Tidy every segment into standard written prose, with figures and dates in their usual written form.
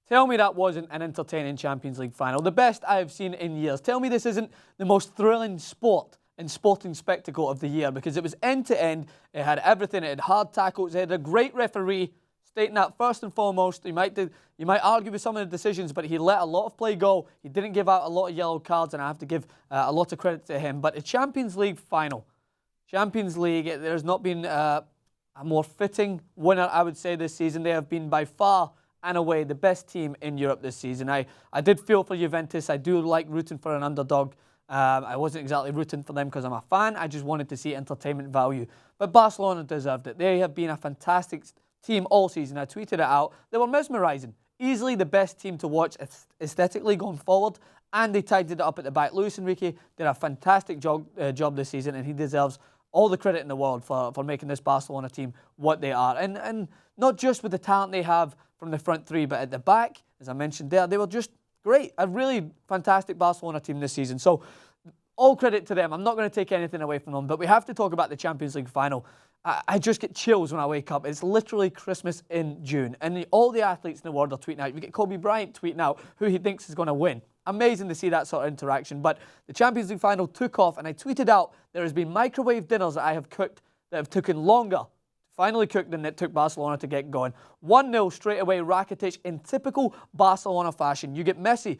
Tell me that wasn't an entertaining Champions League final. The best I have seen in years. Tell me this isn't the most thrilling sport and sporting spectacle of the year, because it was end to end. It had everything. It had hard tackles. It had a great referee, stating that first and foremost. You might argue with some of the decisions, but he let a lot of play go. He didn't give out a lot of yellow cards, and I have to give a lot of credit to him. But a Champions League final. Champions League, there's not been a more fitting winner, I would say, this season. They have been by far and away the best team in Europe this season. I did feel for Juventus. I do like rooting for an underdog. I wasn't exactly rooting for them because I'm a fan. I just wanted to see entertainment value. But Barcelona deserved it. They have been a fantastic team all season. I tweeted it out. They were mesmerising. Easily the best team to watch aesthetically going forward. And they tidied it up at the back. Luis Enrique did a fantastic job this season, and he deserves all the credit in the world for making this Barcelona team what they are. And not just with the talent they have from the front three, but at the back, as I mentioned there, they were just great. A really fantastic Barcelona team this season. So all credit to them. I'm not going to take anything away from them, but we have to talk about the Champions League final. I just get chills when I wake up. It's literally Christmas in June, and all the athletes in the world are tweeting out. You get Kobe Bryant tweeting out who he thinks is going to win. Amazing to see that sort of interaction. But the Champions League final took off, and I tweeted out there has been microwave dinners that I have cooked that have taken longer to finally cook than it took Barcelona to get going. 1-0 straight away, Rakitic in typical Barcelona fashion. You get Messi.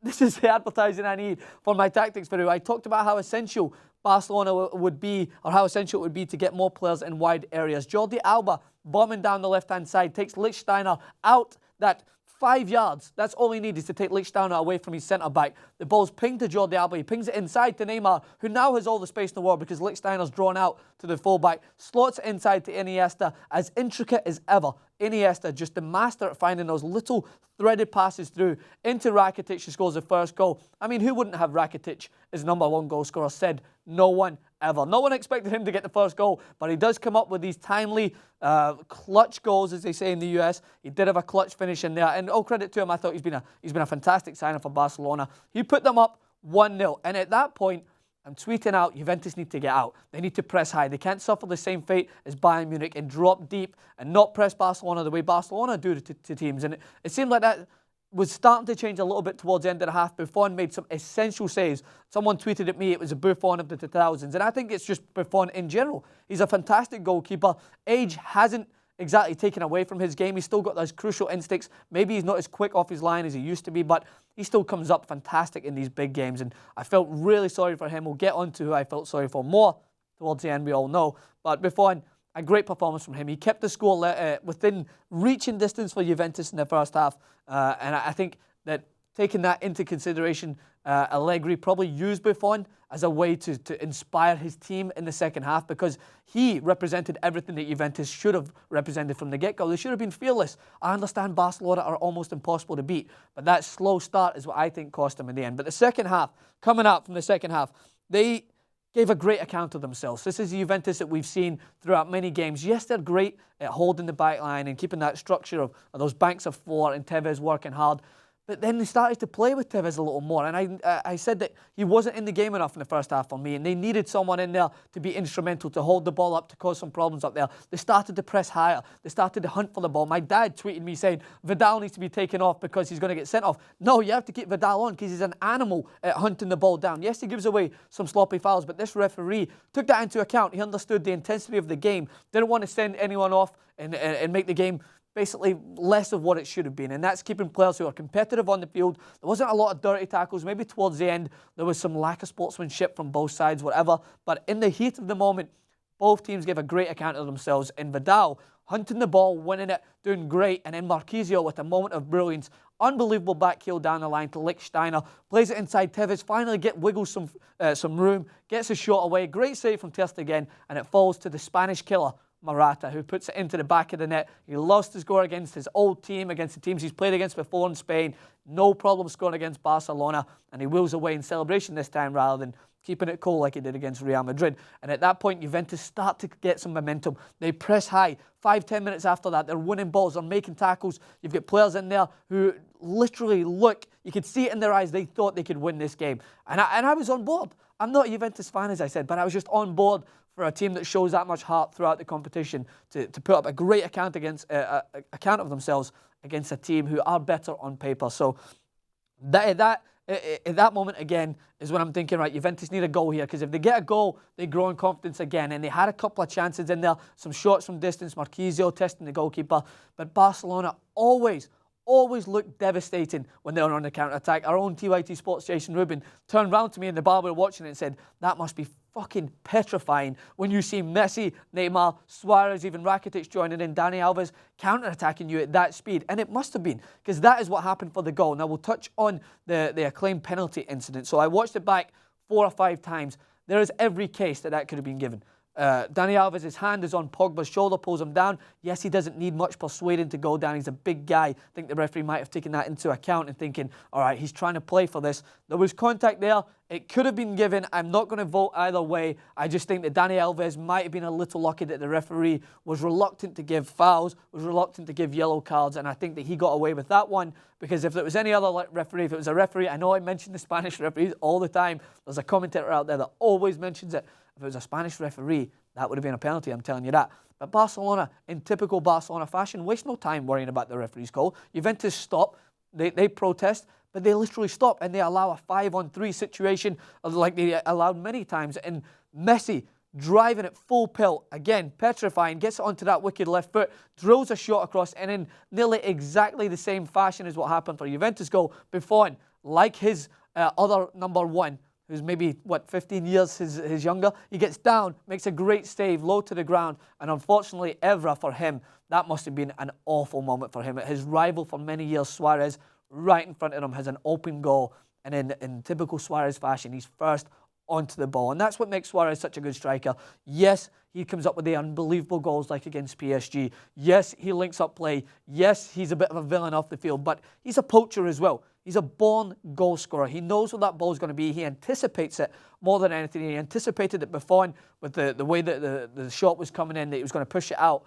This is the advertising I need for my tactics video. I talked about how essential Barcelona would be, or how essential it would be to get more players in wide areas. Jordi Alba bombing down the left-hand side, takes Lichtsteiner out that 5 yards. That's all he needs, is to take Lichtsteiner away from his centre-back. The ball's pinged to Jordi Alba. He pings it inside to Neymar, who now has all the space in the world because Lichtsteiner's drawn out to the full-back. Slots it inside to Iniesta, as intricate as ever. Iniesta, just the master at finding those little threaded passes through into Rakitic, who scores the first goal. I mean, who wouldn't have Rakitic as #1 goal scorer? Said no one ever. No one expected him to get the first goal, but he does come up with these timely, clutch goals, as they say in the US. He did have a clutch finish in there, and all credit to him. I thought he's been a fantastic signing for Barcelona. He put them up 1-0, and at that point, I'm tweeting out, Juventus need to get out. They need to press high. They can't suffer the same fate as Bayern Munich and drop deep and not press Barcelona the way Barcelona do to teams. And it seemed like that was starting to change a little bit towards the end of the half. Buffon made some essential saves. Someone tweeted at me it was a Buffon of the 2000s, and I think it's just Buffon in general. He's a fantastic goalkeeper. Age hasn't exactly taken away from his game. He's still got those crucial instincts. Maybe he's not as quick off his line as he used to be, but he still comes up fantastic in these big games, and I felt really sorry for him. We'll get on to who I felt sorry for more towards the end, we all know. But Buffon, a great performance from him. He kept the score within reaching distance for Juventus in the first half, and I think that taking that into consideration, Allegri probably used Buffon as a way to inspire his team in the second half, because he represented everything that Juventus should have represented from the get-go. They should have been fearless. I understand Barcelona are almost impossible to beat, but that slow start is what I think cost them in the end. But the second half, coming out from the second half, they gave a great account of themselves. This is the Juventus that we've seen throughout many games. Yes, they're great at holding the back line and keeping that structure of those banks of four, and Tevez working hard. But then they started to play with Tevez a little more. And I said that he wasn't in the game enough in the first half for me. And they needed someone in there to be instrumental, to hold the ball up, to cause some problems up there. They started to press higher. They started to hunt for the ball. My dad tweeted me saying, Vidal needs to be taken off because he's going to get sent off. No, you have to keep Vidal on because he's an animal at hunting the ball down. Yes, he gives away some sloppy fouls, but this referee took that into account. He understood the intensity of the game. Didn't want to send anyone off and make the game basically less of what it should have been, and that's keeping players who are competitive on the field. There wasn't a lot of dirty tackles. Maybe towards the end there was some lack of sportsmanship from both sides, whatever, but in the heat of the moment, both teams gave a great account of themselves, and Vidal hunting the ball, winning it, doing great, and then Marquisio with a moment of brilliance. Unbelievable back heel down the line to Lichtsteiner, plays it inside Tevez, finally wiggles some room, gets a shot away, great save from Ter Stegen, and it falls to the Spanish killer, Morata, who puts it into the back of the net. He loves to score against his old team, against the teams he's played against before in Spain. No problem scoring against Barcelona, and he wheels away in celebration this time rather than keeping it cool like he did against Real Madrid. And at that point, Juventus start to get some momentum. They press high. 5-10 minutes after that, they're winning balls, they're making tackles. You've got players in there who literally look, you could see it in their eyes, they thought they could win this game. And I was on board. I'm not a Juventus fan, as I said, but I was just on board for a team that shows that much heart throughout the competition to put up a great account of themselves against a team who are better on paper. So at that moment again is when I'm thinking, right, Juventus need a goal here, because if they get a goal, they grow in confidence again. And they had a couple of chances in there, some shots from distance, Marquisio testing the goalkeeper, but Barcelona always looked devastating when they were on the counter-attack. Our own TYT Sports Jason Rubin turned round to me in the bar we were watching it and said, that must be fucking petrifying when you see Messi, Neymar, Suarez, even Rakitic joining in, Dani Alves counter-attacking you at that speed. And it must have been, because that is what happened for the goal. Now we'll touch on the acclaimed penalty incident. So I watched it back 4 or 5 times. There is every case that could have been given. Dani Alves' hand is on Pogba's shoulder, pulls him down. Yes, he doesn't need much persuading to go down. He's a big guy. I think the referee might have taken that into account and thinking, all right, he's trying to play for this. There was contact there. It could have been given. I'm not going to vote either way. I just think that Dani Alves might have been a little lucky that the referee was reluctant to give fouls, was reluctant to give yellow cards, and I think that he got away with that one, because if it was any other referee, if it was a referee, I know I mention the Spanish referees all the time. There's a commentator out there that always mentions it. If it was a Spanish referee, that would have been a penalty, I'm telling you that. But Barcelona, in typical Barcelona fashion, waste no time worrying about the referee's call. Juventus stop, they protest, but they literally stop and they allow a 5-on-3 situation like they allowed many times. And Messi driving at full pelt, again, petrifying, gets it onto that wicked left foot, drills a shot across, and in nearly exactly the same fashion as what happened for Juventus goal, Buffon, like his other number one, who's maybe, 15 years his younger, he gets down, makes a great save, low to the ground, and unfortunately, Evra for him, that must have been an awful moment for him. His rival for many years, Suarez, right in front of him, has an open goal, and in typical Suarez fashion, he's first onto the ball, and that's what makes Suarez such a good striker. Yes, he comes up with the unbelievable goals like against PSG. Yes, he links up play. Yes, he's a bit of a villain off the field, but he's a poacher as well. He's a born goal scorer. He knows what that ball's going to be. He anticipates it more than anything. He anticipated it Buffon with the way that the shot was coming in, that he was going to push it out,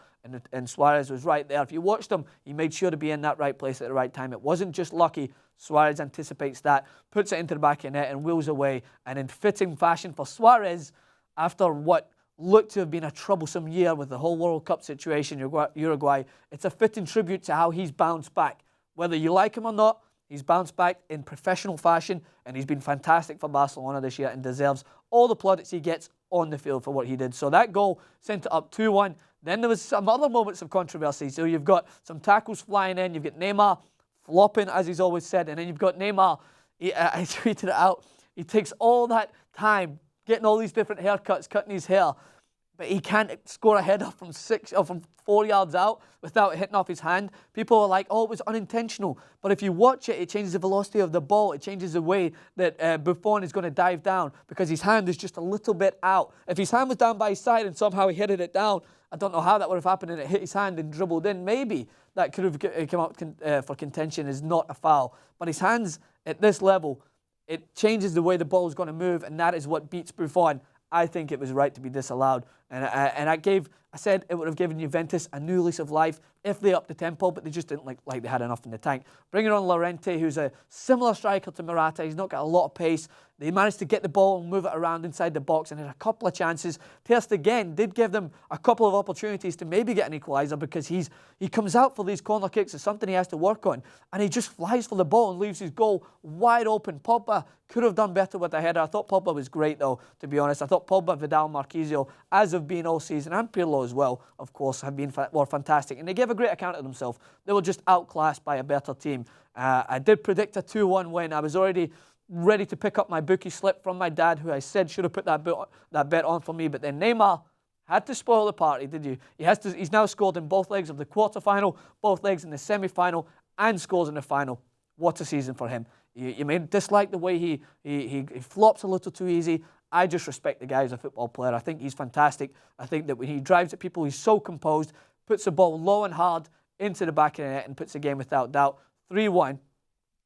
and Suarez was right there. If you watched him, he made sure to be in that right place at the right time. It wasn't just lucky. Suarez anticipates that, puts it into the back of the net and wheels away. And in fitting fashion for Suarez, after what looked to have been a troublesome year with the whole World Cup situation, Uruguay, it's a fitting tribute to how he's bounced back. Whether you like him or not, he's bounced back in professional fashion, and he's been fantastic for Barcelona this year and deserves all the plaudits he gets on the field for what he did. So that goal sent it up 2-1. Then there was some other moments of controversy. So you've got some tackles flying in. You've got Neymar flopping, as he's always said. And then you've got Neymar, I tweeted it out, he takes all that time getting all these different haircuts, cutting his hair, but he can't score a header from 4 yards out without hitting off his hand. People are like, oh, it was unintentional. But if you watch it, it changes the velocity of the ball. It changes the way that Buffon is going to dive down, because his hand is just a little bit out. If his hand was down by his side and somehow he headed it down, I don't know how that would have happened, and it hit his hand and dribbled in. Maybe that could have come up for contention as not a foul. But his hands at this level, it changes the way the ball is going to move, and that is what beats Buffon. I think it was right to be disallowed. And I said it would have given Juventus a new lease of life if they upped the tempo, but they just didn't like they had enough in the tank. Bringing on Llorente, who's a similar striker to Morata. He's not got a lot of pace. They managed to get the ball and move it around inside the box and had a couple of chances. Ter Stegen did give them a couple of opportunities to maybe get an equaliser, because he comes out for these corner kicks. It's something he has to work on. And he just flies for the ball and leaves his goal wide open. Pogba could have done better with the header. I thought Pogba was great, though, to be honest. I thought Pogba, Vidal, Marquisio, as have been all season, and Pirlo as well, of course, were fantastic. And they gave a great account of themselves. They were just outclassed by a better team. I did predict a 2-1 win. I was already ready to pick up my bookie slip from my dad, who I said should have put that bet on for me. But then Neymar had to spoil the party, did you? He's now scored in both legs of the quarterfinal, both legs in the semi-final, and scores in the final. What a season for him. You may dislike the way he flops a little too easy. I just respect the guy as a football player. I think he's fantastic. I think that when he drives at people, he's so composed, puts the ball low and hard into the back of the net and puts the game without doubt. 3-1.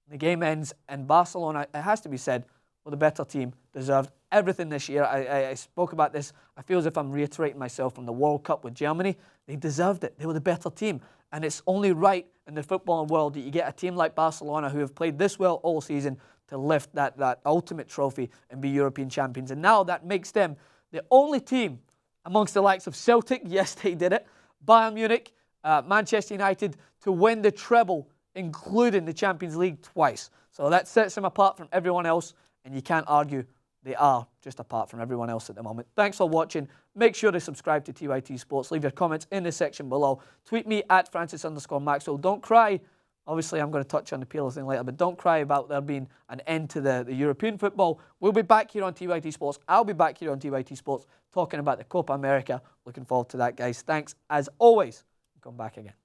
The game ends, and Barcelona, it has to be said, were the better team, deserved everything this year. I spoke about this. I feel as if I'm reiterating myself from the World Cup with Germany. They deserved it. They were the better team. And it's only right in the football world that you get a team like Barcelona, who have played this well all season, to lift that ultimate trophy and be European champions. And now that makes them the only team amongst the likes of Celtic. Yes, they did it. Bayern Munich, Manchester United to win the treble, including the Champions League twice. So that sets them apart from everyone else, and you can't argue they are just apart from everyone else at the moment. Thanks for watching. Make sure to subscribe to TYT Sports. Leave your comments in the section below. Tweet me at Francis_Maxwell. Don't cry. Obviously, I'm going to touch on the PLO thing later, but don't cry about there being an end to the European football. We'll be back here on TYT Sports. I'll be back here on TYT Sports talking about the Copa America. Looking forward to that, guys. Thanks, as always. Come back again.